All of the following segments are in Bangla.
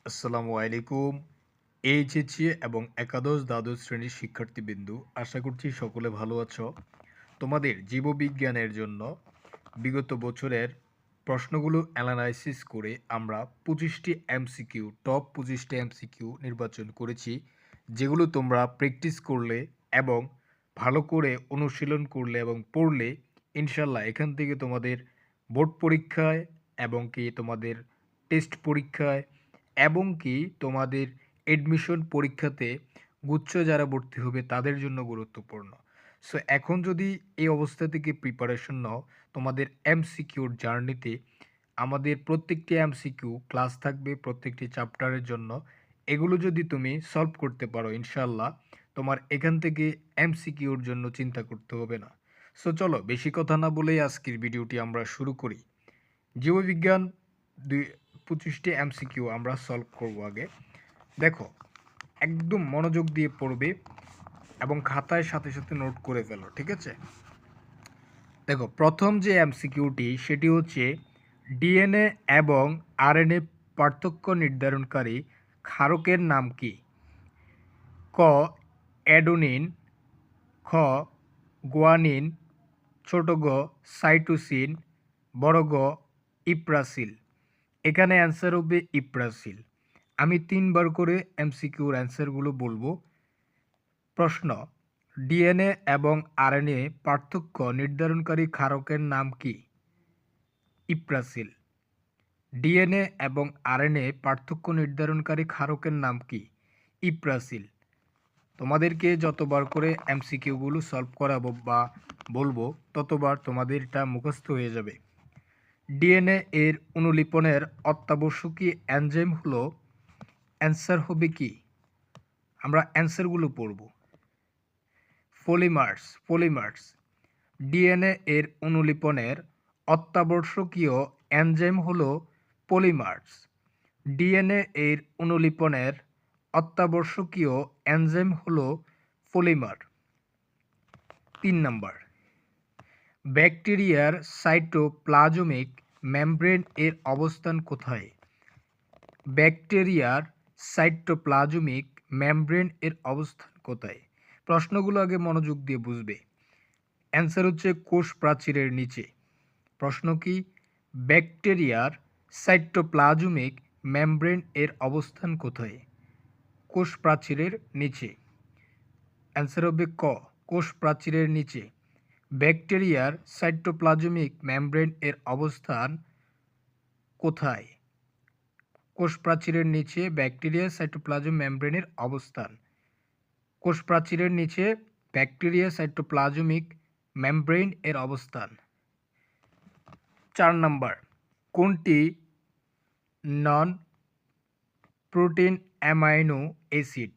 আসসালামু আলাইকুম। এইচএসসি এবং একাদশ দ্বাদশ শ্রেণীর শিক্ষার্থীবৃন্দু, আশা করছি সকলে ভালো আছো। তোমাদের জীববিজ্ঞানের জন্য বিগত বছরের প্রশ্নগুলো অ্যানালাইসিস করে আমরা 25টি এমসিকিউ, টপ 25টি এমসিকিউ নির্বাচন করেছি, যেগুলো তোমরা প্র্যাকটিস করলে এবং ভালো করে অনুশীলন করলে এবং পড়লে ইনশাল্লাহ এখান থেকে তোমাদের বোর্ড পরীক্ষায় এবং কি তোমাদের টেস্ট পরীক্ষায় এবং কি তোমাদের এডমিশন পরীক্ষাতে গুচ্ছ যারা ভর্তি হবে তাদের জন্য গুরুত্বপূর্ণ। সো এখন যদি এই অবস্থা থেকে প্রিপারেশন নাও, তোমাদের এমসিকিউর জার্নিতে আমাদের প্রত্যেকটি এমসিকিউ ক্লাস থাকবে প্রত্যেকটি চ্যাপ্টারের জন্য। এগুলো যদি তুমি সলভ করতে পারো ইনশাল্লাহ তোমার এখান থেকে এমসিকিউর জন্য চিন্তা করতে হবে না। সো চলো বেশি কথা না বলেই আজকের ভিডিওটি আমরা শুরু করি। জীববিজ্ঞান 25টি এমসিকিউ আমরা সলভ করব। আগে দেখো, একদম মনোযোগ দিয়ে পড়বে এবং খাতায় সাথে সাথে নোট করে ফেলো, ঠিক আছে? দেখো, প্রথম যে এমসিকিউটি সেটি হচ্ছে ডিএনএ এবং আরএনএ পার্থক্য নির্ধারণকারী ক্ষারকের নাম কি? ক অ্যাডেনিন, খ গুয়ানিন, ছোট গ সাইটোসিন, বড় গ ইপ্রাসিল। এখানে অ্যান্সার হবে ইপ্রাসিল। আমি 3বার করে এমসিকিউর অ্যান্সারগুলো বলবো। প্রশ্ন, ডিএনএ এবং আরএনএ পার্থক্য নির্ধারণকারী ক্ষারকের নাম কি? ইপ্রাসিল। ডিএনএ এবং আরএনএ পার্থক্য নির্ধারণকারী ক্ষারকের নাম কি? ইপ্রাসিল। তোমাদেরকে যতবার করে এমসিকিউগুলো সলভ করাবো বা বলবো ততবার তোমাদের এটা মুখস্থ হয়ে যাবে। ডিএনএ এর অনুলিপনের অত্যাবশ্যকীয় এনজাইম হলো, অ্যান্সার হবে কি? আমরা অ্যান্সারগুলো পড়ব। পলিমার্স। ডিএনএ এর অনুলিপনের অত্যাবশ্যকীয় এনজাইম হলো পলিমার্স। ডিএনএ এর অনুলিপনের অত্যাবশ্যকীয় এনজাইম হলো পলিমার। 3 নাম্বার, ব্যাকটেরিয়ার সাইটোপ্লাজমিক মেমব্রেন এর অবস্থান কোথায়? ব্যাকটেরিয়ার সাইটোপ্লাজমিক মেমব্রেন এর অবস্থান কোথায়? প্রশ্নগুলো আগে মনোযোগ দিয়ে বুঝবে। অ্যান্সার হচ্ছে কোষ প্রাচীরের নিচে। প্রশ্ন কি? ব্যাকটেরিয়ার সাইটোপ্লাজমিক মেমব্রেন এর অবস্থান কোথায়? কোষ প্রাচীরের নিচে। অ্যান্সার হবে ক, কোষ প্রাচীরের নিচে। ব্যাকটেরিয়ার সাইটোপ্লাজমিক মেমব্রেন এর অবস্থান কোথায়? কোষ প্রাচীরের নিচে ব্যাকটেরিয়ার সাইটোপ্লাজম মেমব্রেনের অবস্থান। কোষ প্রাচীরের নিচে ব্যাকটেরিয়া সাইটোপ্লাজমিক মেমব্রেন এর অবস্থান। 4 নাম্বার, কোনটি নন প্রোটিন অ্যামাইনো অ্যাসিড?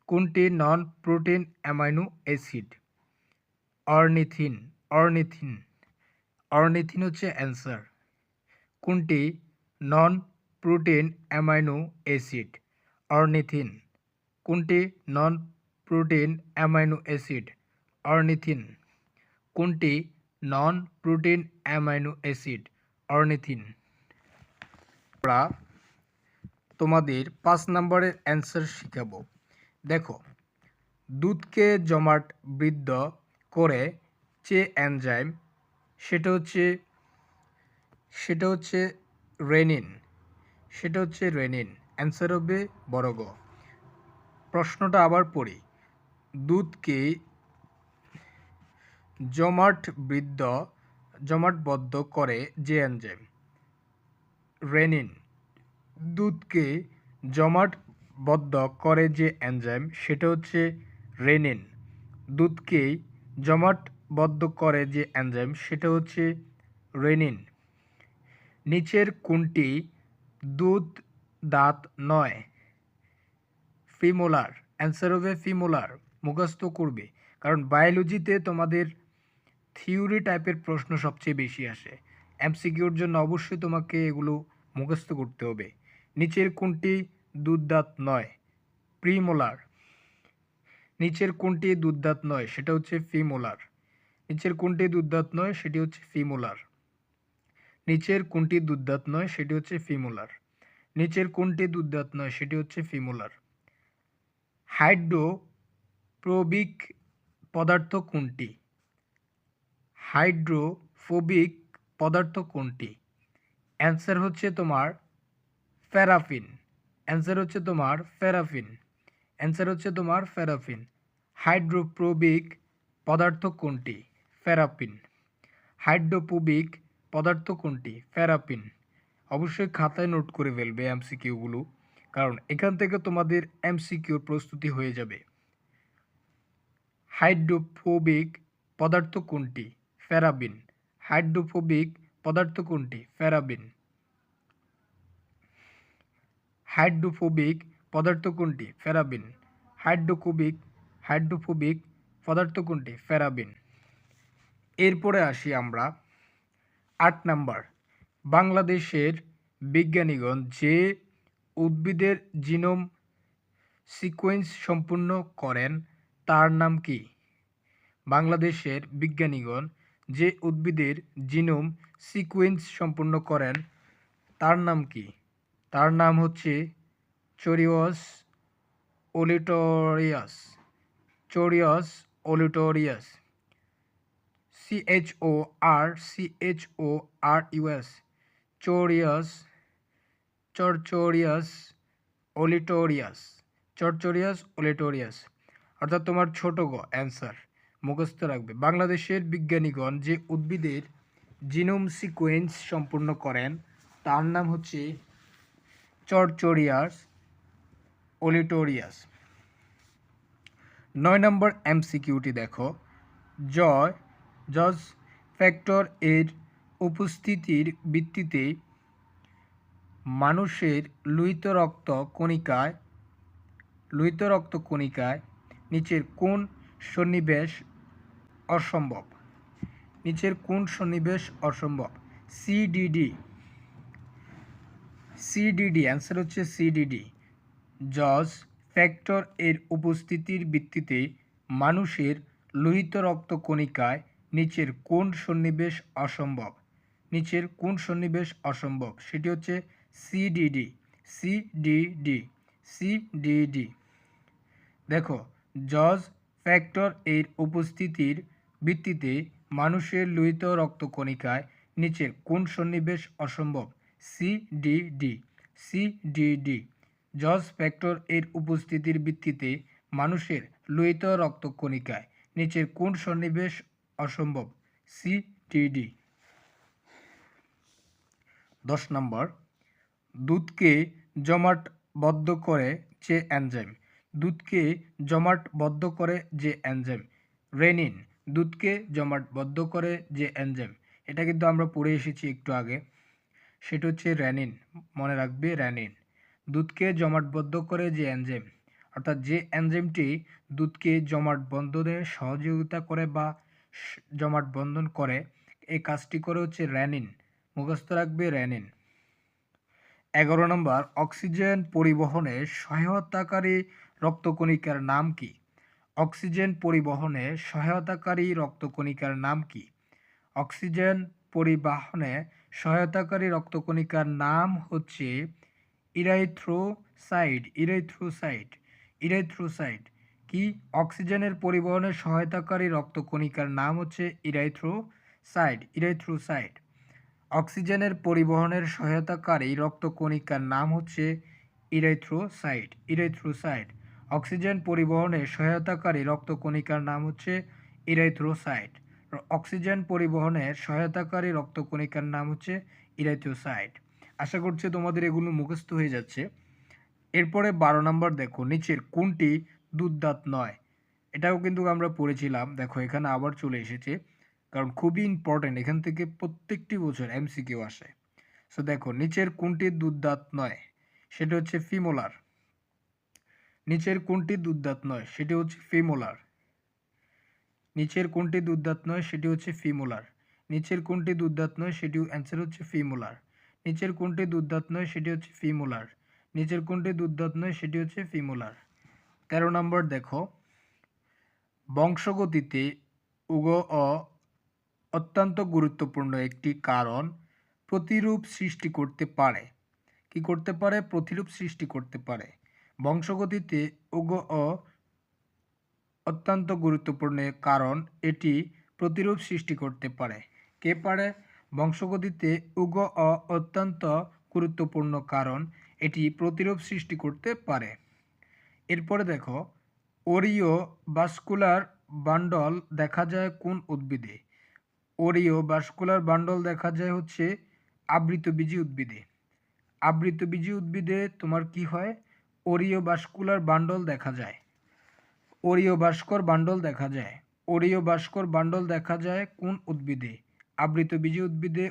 কোনটি non protein amino acid? Ornithine. Ornithine হচ্ছে অ্যান্সার। কোনটি non protein amino acid? Ornithine. কোনটি non protein amino acid? Ornithine. কোনটি non protein amino acid? Ornithine. আমরা তোমাদের 5 নম্বরের অ্যান্সার শিখাবো। দেখো, দুধকে জমাট বৃদ্ধ করে যে এনজাইম সেটা হচ্ছে রেনিন। অ্যান্সার হবে বড় গ। প্রশ্নটা আবার পড়ি। দুধকে জমাটবদ্ধ করে যে এনজাইম রেনিন। দুধকে জমাটবদ্ধ করে যে এনজাইম সেটা হচ্ছে রেনিন। দুধকে জমাটবদ্ধ করে যে এনজাইম সেটা হচ্ছে রেনিন। নিচের কোনটি দুধ দাঁত নয়? ফিমোলার। অ্যান্সার হবে ফিমোলার। মুখস্থ করবে, কারণ বায়োলজিতে তোমাদের থিওরি টাইপের প্রশ্ন সবচেয়ে বেশি আসে। এমসিকিউর জন্য অবশ্যই তোমাকে এগুলো মুখস্থ করতে হবে। নিচের কোনটি দুধ দাঁত নয়? প্রিমোলার। নিচের কোনটি দুধ দাঁত নয়? সেটা হচ্ছে ফিমোলার। নিচের কোনটি দুধ দাঁত নয়? সেটি হচ্ছে ফিমোলার। নিচের কোনটি দুধদাঁত নয় সেটি হচ্ছে ফিমোলার। নিচের কোনটি দুধদাঁত নয় সেটি হচ্ছে ফিমোলার। হাইড্রোফোবিক পদার্থ কোনটি? হাইড্রোফোবিক পদার্থ কোনটি? অ্যান্সার হচ্ছে তোমার প্যারাফিন। অ্যান্সার হচ্ছে তোমার প্যারাফিন। অ্যান্সার হচ্ছে তোমার প্যারাফিন। হাইড্রোফোবিক পদার্থ কোনটি? প্যারাফিন। হাইড্রোফোবিক পদার্থ কোনটি? প্যারাফিন। অবশ্যই খাতায় নোট করে ফেলবে এমসিকিউগুলো, কারণ এখান থেকে তোমাদের এমসিকিউর প্রস্তুতি হয়ে যাবে। হাইড্রোফোবিক পদার্থ কোনটি? প্যারাবিন। হাইড্রোফোবিক পদার্থ কোনটি? প্যারাবিন। হাইড্রোফোবিক পদার্থ কোনটি? প্যারাবিন। হাইড্রোফোবিক পদার্থ কোনটি? প্যারাবিন। এরপরে আসি আমরা ৮ নাম্বার। বাংলাদেশের বিজ্ঞানীগণ যে উদ্ভিদের জিনোম সিকোয়েন্স সম্পূর্ণ করেন তার নাম কি? বাংলাদেশের বিজ্ঞানীগণ যে উদ্ভিদের জিনোম সিকোয়েন্স সম্পূর্ণ করেন তার নাম কি? তার নাম হচ্ছে চোরিয়াস ওলিটোরিয়াস। চোরিয়াস ওলিটোরিয়াস। CHORUS। চরচোরিয়াস ওলিটোরিয়াস। চরচোরিয়াস ওলিটোরিয়াস। অর্থাৎ তোমার ছোট গ অ্যান্সার মুখস্থ রাখবে। বাংলাদেশের বিজ্ঞানীগণ যে উদ্ভিদের জিনোম সিকোয়েন্স সম্পূর্ণ করেন তার নাম হচ্ছে চরচোরিয়াস ওলিটোরিয়াস। ৯ নম্বর এমসিকিউটি দেখো। জজ ফ্যাক্টর এর উপস্থিতির ভিত্তিতে মানুষের লোহিত রক্ত কণিকায় নিচের কোন সন্নিবেশ অসম্ভব? নিচের কোন সন্নিবেশ অসম্ভব? সিডিডি। অ্যান্সার হচ্ছে সিডিডি। জজ ফ্যাক্টর এর উপস্থিতির ভিত্তিতে মানুষের লোহিত রক্ত কণিকায় নিচের কোন সন্নিবেশ অসম্ভব? নিচের কোন সন্নিবেশ অসম্ভব? সেটি হচ্ছে সিডিডি। সিডিডি। দেখো, জজ ফ্যাক্টর এর উপস্থিতির ভিত্তিতে মানুষের লোহিত রক্তকণিকায় নিচের কোন সন্নিবেশ অসম্ভব? সিডিডি। জজ ফ্যাক্টর এর উপস্থিতির ভিত্তিতে মানুষের লোহিত রক্তকণিকায় নিচের কোন সন্নিবেশ অসম্ভব? সিডিডি। ১০ নম্বর। দুধকে জমাটবদ্ধ করে যে এনজাইম। দুধকে জমাটবদ্ধ করে যে এনজাইম। রেনিন। দুধকে জমাটবদ্ধ করে যে এনজাইম। এটা কিন্তু আমরা পড়ে এসেছি একটু আগে। সেটা হচ্ছে রেনিন। মনে রাখবে, রেনিন। দুধকে জমাটবদ্ধ করে যে এনজাইম, অর্থাৎ যে এনজাইমটি দুধকে জমাটবন্ধনে সহযোগিতা করে বা জমাটবন্ধন করে, এই কাজটি করে হচ্ছে রেনিন। মুখস্থ রাখবে, রেনিন। ১১ নম্বর। অক্সিজেন পরিবহনে সহায়তাকারী রক্তকণিকার নাম কি? অক্সিজেন পরিবহনে সহায়তাকারী রক্তকণিকার নাম কি? অক্সিজেন পরিবহনে সহায়তাকারী রক্তকণিকার নাম হচ্ছে ইরাইথ্রোসাইট। কি? অক্সিজেনের পরিবহনে সহায়তাকারী রক্তকণিকার নাম হচ্ছে ইরাইথ্রোসাইট। অক্সিজেনের পরিবহনের সহায়তাকারী রক্তকণিকার নাম হচ্ছে ইরাইথ্রোসাইট। অক্সিজেন পরিবহনে সহায়তাকারী রক্তকণিকার নাম হচ্ছে ইরাইথ্রোসাইট। অক্সিজেন পরিবহনের সহায়তাকারী রক্তকণিকার নাম হচ্ছে ইরাইথ্রোসাইট। আশা করছি তোমাদের এগুলো মুখস্থ হয়ে যাচ্ছে। এরপরে ১২ নম্বর দেখো, নিচের কোনটি দুধদাঁত নয়? এটাও কিন্তু আমরা পড়েছিলাম। দেখো, এখানে আবার চলে এসেছে, কারণ খুবই ইম্পর্টেন্ট। এখান থেকে প্রত্যেকটি বছর এমসিকিউ আসে। সো দেখো, নিচের কোনটি দুধদাঁত নয়? সেটা হচ্ছে ফিমোলার। নিচের কোনটি দুধদাঁত নয়? সেটি হচ্ছে ফিমোলার। নিচের কোনটি দুধদাঁত নয়? সেটি হচ্ছে ফিমোলার। নিচের কোনটি দুধদাঁত নয়? সেটি অ্যান্সার হচ্ছে ফিমোলার। নিচের কোনটি দুধদাঁত নয়? সেটি হচ্ছে ফিমোলার। নিচের কোনটি দুধদাঁত নয়? সেটি হচ্ছে ফিমোলার। ১৩ নম্বর দেখো, বংশগতিতে অত্যন্ত গুরুত্বপূর্ণ একটি কারণ প্রতিরূপ সৃষ্টি করতে পারে। কি করতে পারে? প্রতিরূপ সৃষ্টি করতে পারে। বংশগতিতে ও অত্যন্ত গুরুত্বপূর্ণ কারণ এটি প্রতিরূপ সৃষ্টি করতে পারে। কে পারে? বংশগতিতে অত্যন্ত গুরুত্বপূর্ণ কারণ এটি প্রতিরূপ সৃষ্টি করতে পারে। এরপরে দেখো, ওরিও ভাস্কুলার বান্ডল দেখা যায় কোন উদ্ভিদে? ওরিও ভাস্কুলার বান্ডল দেখা যায় হচ্ছে আবৃতবীজী উদ্ভিদে। আবৃতবীজী উদ্ভিদে তোমার কি হয়? ওরিও ভাস্কুলার বান্ডল দেখা যায়। ওরিও ভাস্কর বান্ডল দেখা যায়। ওরিও ভাস্কর বান্ডল দেখা যায় কোন উদ্ভিদে? আবৃতবীজী উদ্ভিদে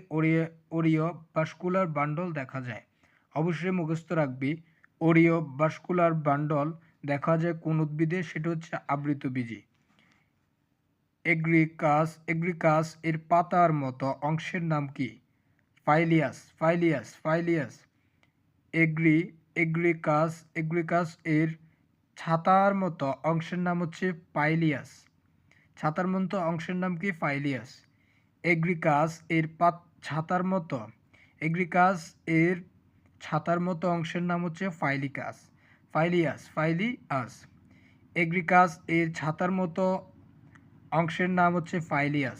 ওরিও ভাস্কুলার বান্ডল দেখা যায়। অবশ্যই মুখস্থ রাখবি, ওরিও ভাস্কুলার বান্ডল দেখা যায় কোন উদ্ভিদে? সেটা হচ্ছে আবৃতবীজী। এগ্রিকাস এর পাতার মতো অংশের নাম কি? ফাইলিয়াস। এগ্রিকাস এর ছাতার মতো অংশের নাম হচ্ছে পাইলিয়াস। ছাতার মতো অংশের নাম কি? ফাইলিয়াস। এগ্রিকাস এর ছাতার মতো অংশের নাম হচ্ছে ফাইলিয়াস। এগ্রিকাস এর ছাতার মতো অংশের নাম হচ্ছে ফাইলিয়াস।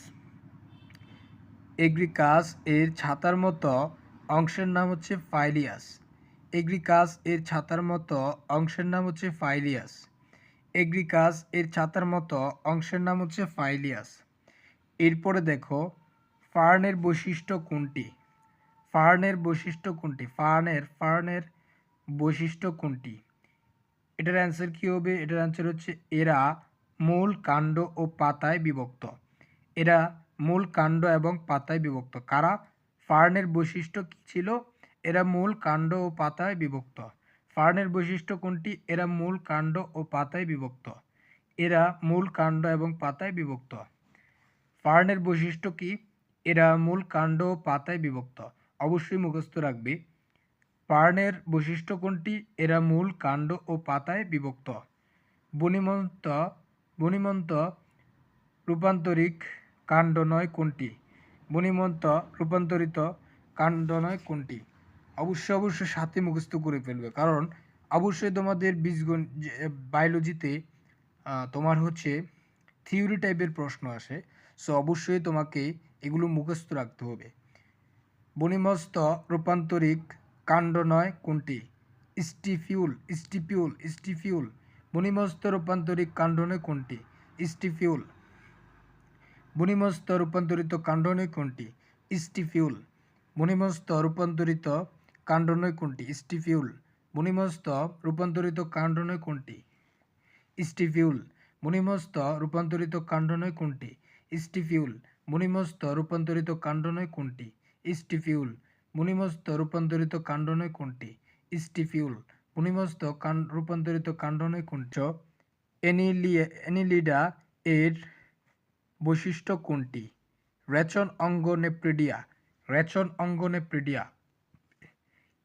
এগ্রিকাস এর ছাতার মতো অংশের নাম হচ্ছে ফাইলিয়াস। এগ্রিকাস এর ছাতার মতো অংশের নাম হচ্ছে ফাইলিয়াস। এগ্রিকাস এর ছাতার মতো অংশের নাম হচ্ছে ফাইলিয়াস। এরপরে দেখো, ফার্নের বৈশিষ্ট্য কোনটি? ফার্নের বৈশিষ্ট্য কোনটি? এটার অ্যান্সার কি হবে? এটার অ্যান্সার হচ্ছে এরা মূল, কাণ্ড ও পাতায় বিভক্ত। এরা মূল, কাণ্ড এবং পাতায় বিভক্ত। কারা? ফার্নের বৈশিষ্ট্য কি ছিল? এরা মূল, কাণ্ড ও পাতায় বিভক্ত। ফার্নের বৈশিষ্ট্য কোনটি? এরা মূল, কাণ্ড ও পাতায় বিভক্ত। এরা মূল, কাণ্ড এবং পাতায় বিভক্ত। ফার্নের বৈশিষ্ট্য কি? এরা মূল, কাণ্ড ও পাতায় বিভক্ত। অবশ্যই মুখস্থ রাখবি। ফার্নের বৈশিষ্ট্য কোনটি? এরা মূল, কাণ্ড ও পাতায় বিভক্ত। বনিমন্ত রূপান্তরিক কাণ্ড নয় কোনটি? রূপান্তরিত কাণ্ড নয় কোনটি? অবশ্যই সাথে মুখস্থ করে ফেলবে, কারণ অবশ্যই তোমাদের বায়োলজিতে তোমার হচ্ছে থিওরি টাইপের প্রশ্ন আসে। সো অবশ্যই তোমাকে এগুলো মুখস্থ রাখতে হবে। বনিমস্ত রূপান্তরিক কাণ্ড নয় কোনটি? স্টিফিউল। বনিমস্ত রূপান্তরিক কাণ্ড নয় কোনটি? স্টিফিউল। বনিমস্ত রূপান্তরিত কাণ্ড নয় কোনটি? স্টিফিউল। বনিমস্ত রূপান্তরিত কাণ্ড নয় কোনটি? স্টিফিউল। বনিমস্ত রূপান্তরিত কাণ্ড নয় কোনটি? স্টিফিউল। বনিমস্ত রূপান্তরিত কাণ্ড নয় কোনটি? স্টিফিউল। বনিমস্ত রূপান্তরিত কাণ্ড নয় কোনটি? স্টিফিউল। বনিমস্ত রূপান্তরিত কাণ্ড নয় কোনটি? স্টিফিউল। বনিমস্ত রূপান্তরিত কাণ্ড নয় কোনটি? এনিলিডা এর বৈশিষ্ট্য কোনটি? রেচন অঙ্গ নেপ্রিডিয়া।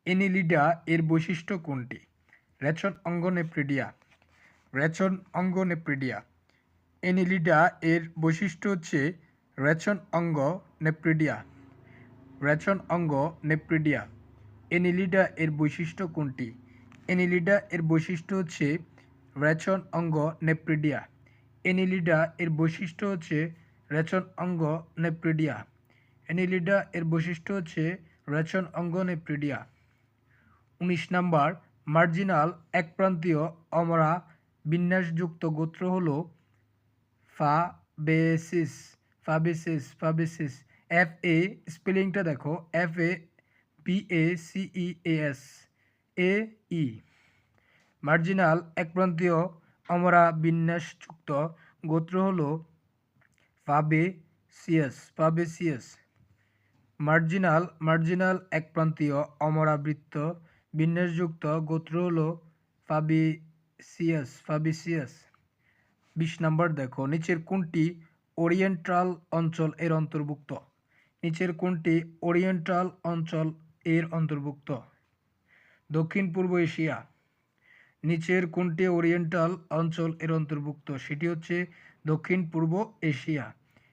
এনিলিডা এর বৈশিষ্ট্য কোনটি? রেচন অঙ্গ নেপ্রিডিয়া। এনিলিডা এর বৈশিষ্ট্য হচ্ছে রেচন অঙ্গ নেপ্রিডিয়া। এনিলিডা এর বৈশিষ্ট্য কোনটি? এনিলিডা এর বৈশিষ্ট্য হচ্ছে রেচন অঙ্গ নেপ্রিডিয়া। এনিলিডা এর বৈশিষ্ট্য হচ্ছে রেচন অঙ্গ নেপ্রিডিয়া। এনিলিডা এর বৈশিষ্ট্য হচ্ছে রেচন অঙ্গ নেপ্রিডিয়া। 19 নাম্বার, মার্জিনাল একপ্রান্তীয় অমরা বিন্যাসযুক্ত গোত্র হল ফাবেসিস। FA স্পেলিংটা দেখো, FABACEAS AE। মার্জিনাল একপ্রান্তীয় অমরা বিন্যাসযুক্ত গোত্র হল ফাবেসিয়াস। মার্জিনাল একপ্রান্তীয় অমরাবৃত্ত বিন্যাসযুক্ত গোত্র হল ফাবেসিয়াস। 20 নাম্বার দেখো, নিচের কোনটি ওরিয়েন্টাল অঞ্চল এর অন্তর্ভুক্ত? নিচের কোনটি ওরিয়েন্টাল অঞ্চল এর অন্তর্ভুক্ত? দক্ষিণ পূর্ব এশিয়া। নিচের কোনটি ওরিয়েন্টাল অঞ্চল এর অন্তর্ভুক্ত? সেটি হচ্ছে দক্ষিণ পূর্ব এশিয়া।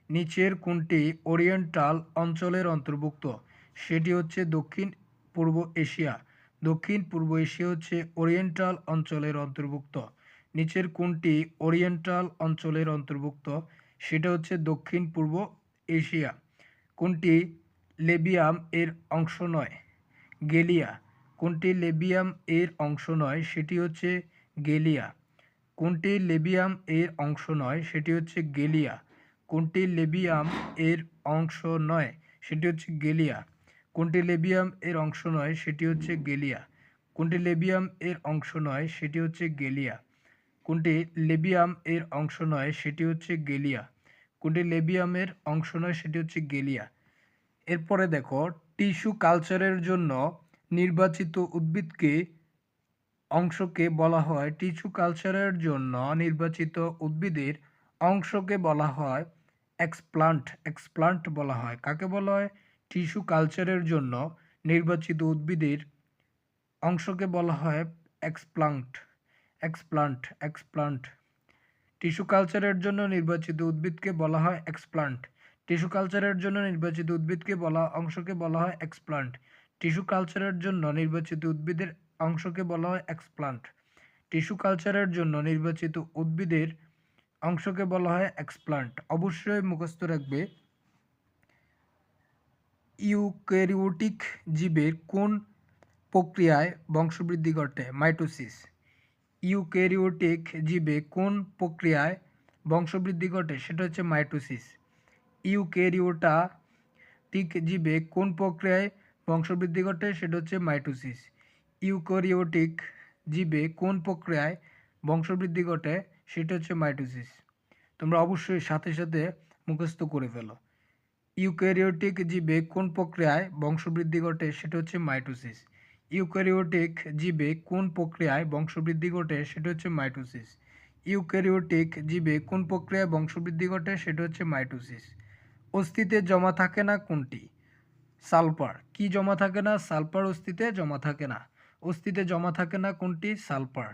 নিচের কোনটি ওরিয়েন্টাল অঞ্চলের অন্তর্ভুক্ত? সেটি হচ্ছে দক্ষিণ পূর্ব এশিয়া। দক্ষিণ পূর্ব এশিয়া হচ্ছে ওরিয়েন্টাল অঞ্চলের অন্তর্ভুক্ত। নিচের কোনটি ওরিয়েন্টাল অঞ্চলের অন্তর্ভুক্ত? সেটা হচ্ছে দক্ষিণ পূর্ব এশিয়া। কোনটি লেবিয়াম এর অংশ নয়? গেলিয়া। কোনটি লেবিয়াম এর অংশ নয়? সেটি হচ্ছে গেলিয়া। কোনটি লেবিয়াম এর অংশ নয়? সেটি হচ্ছে গেলিয়া। কোনটি লেবিয়াম এর অংশ নয়? সেটি হচ্ছে গেলিয়া। কোনটি লেবিয়াম এর অংশ নয়? সেটি হচ্ছে গেলিয়া। কোনটি লেবিয়াম এর অংশ নয়? সেটি হচ্ছে গেলিয়া। কোনটি লেবিয়াম এর অংশ নয়? সেটি হচ্ছে গেলিয়া। কোনটি লেবিয়ামের অংশ নয়? সেটি হচ্ছে গেলিয়া। এরপরে দেখো, টিস্যু কালচারের জন্য নির্বাচিত উদ্ভিদকে অংশকে বলা হয়, টিস্যু কালচারের জন্য নির্বাচিত উদ্ভিদের অংশকে বলা হয় এক্সপ্লান্ট। এক্সপ্লান্ট বলা হয়। কাকে বলা হয়? টিস্যু কালচারের জন্য নির্বাচিত উদ্ভিদের অংশকে বলা হয় এক্সপ্লান্ট। Explant, explant. টিস্যু কালচারের জন্য নির্বাচিত উদ্ভিদকে বলা হয় এক্সপ্লান্ট। টিস্যু কালচারের জন্য নির্বাচিত উদ্ভিদকে বলা অংশকে বলা হয় এক্সপ্লান্ট। টিস্যু কালচারের জন্য নির্বাচিত উদ্ভিদের অংশকে বলা হয় এক্সপ্লান্ট। টিস্যু কালচারের জন্য নির্বাচিত উদ্ভিদের অংশকে বলা হয় এক্সপ্লান্ট। অবশ্যই মুখস্থ রাখবে। ইউক্যারিওটিক জীবের কোন প্রক্রিয়ায় বংশবৃদ্ধি ঘটে? মাইটোসিস। ইউক্যারিওটিক জীবে কোন প্রক্রিয়ায় বংশবৃদ্ধি ঘটে? সেটা হচ্ছে মাইটোসিস। ইউক্যারিওটিক জীবে কোন প্রক্রিয়ায় বংশবৃদ্ধি ঘটে? সেটা হচ্ছে মাইটোসিস। ইউক্যারিওটিক জীবে কোন প্রক্রিয়ায় বংশবৃদ্ধি ঘটে? সেটা হচ্ছে মাইটোসিস। তোমরা অবশ্যই সাথে সাথে মুখস্থ করে ফেলো। ইউক্যারিওটিক জীবে কোন প্রক্রিয়ায় বংশবৃদ্ধি ঘটে? সেটা হচ্ছে মাইটোসিস। ইউক্যারিওটিক জীবে কোন প্রক্রিয়ায় বংশবৃদ্ধি ঘটে? সেটা হচ্ছে মাইটোসিস। ইউক্যারিওটিক জীবে কোন প্রক্রিয়ায় বংশবৃদ্ধি ঘটে? সেটা হচ্ছে মাইটোসিস। অস্থিতে জমা থাকে না কোনটি? সালফার। কি জমা থাকে না? সালফার অস্থিতে জমা থাকে না। অস্থিতে জমা থাকে না কোনটি? সালফার।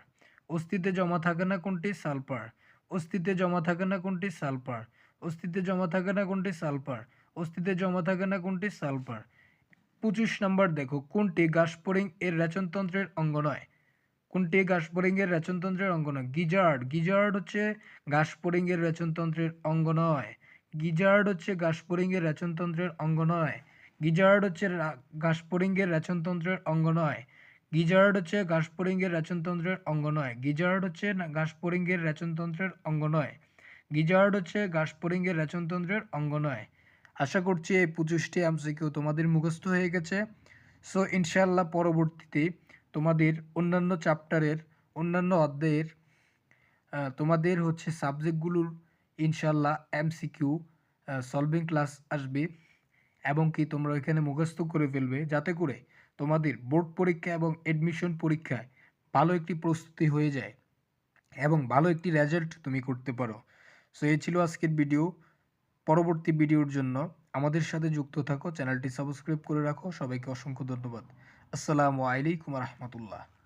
অস্থিতে জমা থাকে না কোনটি? সালফার। অস্থিতে জমা থাকে না কোনটি? সালফার। অস্থিতে জমা থাকে না কোনটি? সালফার। অস্থিতে জমা থাকে না কোনটি? সালফার। 25 নম্বর দেখো, কোনটি গাসপরিং এর রেচনতন্ত্রের অঙ্গ নয়? কোনটি গাসপরিং এর রেচনতন্ত্রের অঙ্গ নয়? গিজার্ড। গিজার্ড হচ্ছে গাসপরিং এর রেচনতন্ত্রের অঙ্গ নয়। গিজার্ড হচ্ছে গাসপরিং এর রেচনতন্ত্রের অঙ্গ নয়। গিজার্ড হচ্ছে গাসপরিং এর রেচনতন্ত্রের অঙ্গ নয়। গিজার্ড হচ্ছে গাসপরিং এর রেচনতন্ত্রের অঙ্গ নয়। গিজার্ড হচ্ছে গাসপরিং এর রেচনতন্ত্রের অঙ্গ নয়। গিজার্ড হচ্ছে গাসপরিং এর রেচনতন্ত্রের অঙ্গ নয়। আশা করছি এই 25টি এমসিকিউ তোমাদের মুখস্থ হয়ে গেছে। সো ইনশাআল্লাহ পরবর্তীতে তোমাদের অন্যান্য চ্যাপ্টারের অন্যান্য অধ্যায়ের তোমাদের হচ্ছে সাবজেক্টগুলোর ইনশাআল্লাহ এমসিকিউ সলভিং ক্লাস আসবে এবং কি তোমরা এখানে মুখস্থ করে ফেলবে, যাতে করে তোমাদের বোর্ড পরীক্ষা এবং এডমিশন পরীক্ষায় ভালো একটি প্রস্তুতি হয়ে যায় এবং ভালো একটি রেজাল্ট তুমি করতে পারো। সো এই ছিল আজকের ভিডিও। পরবর্তী ভিডিওর জন্য আমাদের সাথে যুক্ত থাকো, চ্যানেলটি সাবস্ক্রাইব করে রাখো। সবাইকে অসংখ্য ধন্যবাদ। আসসালামু আলাইকুম রহমতুল্লাহ।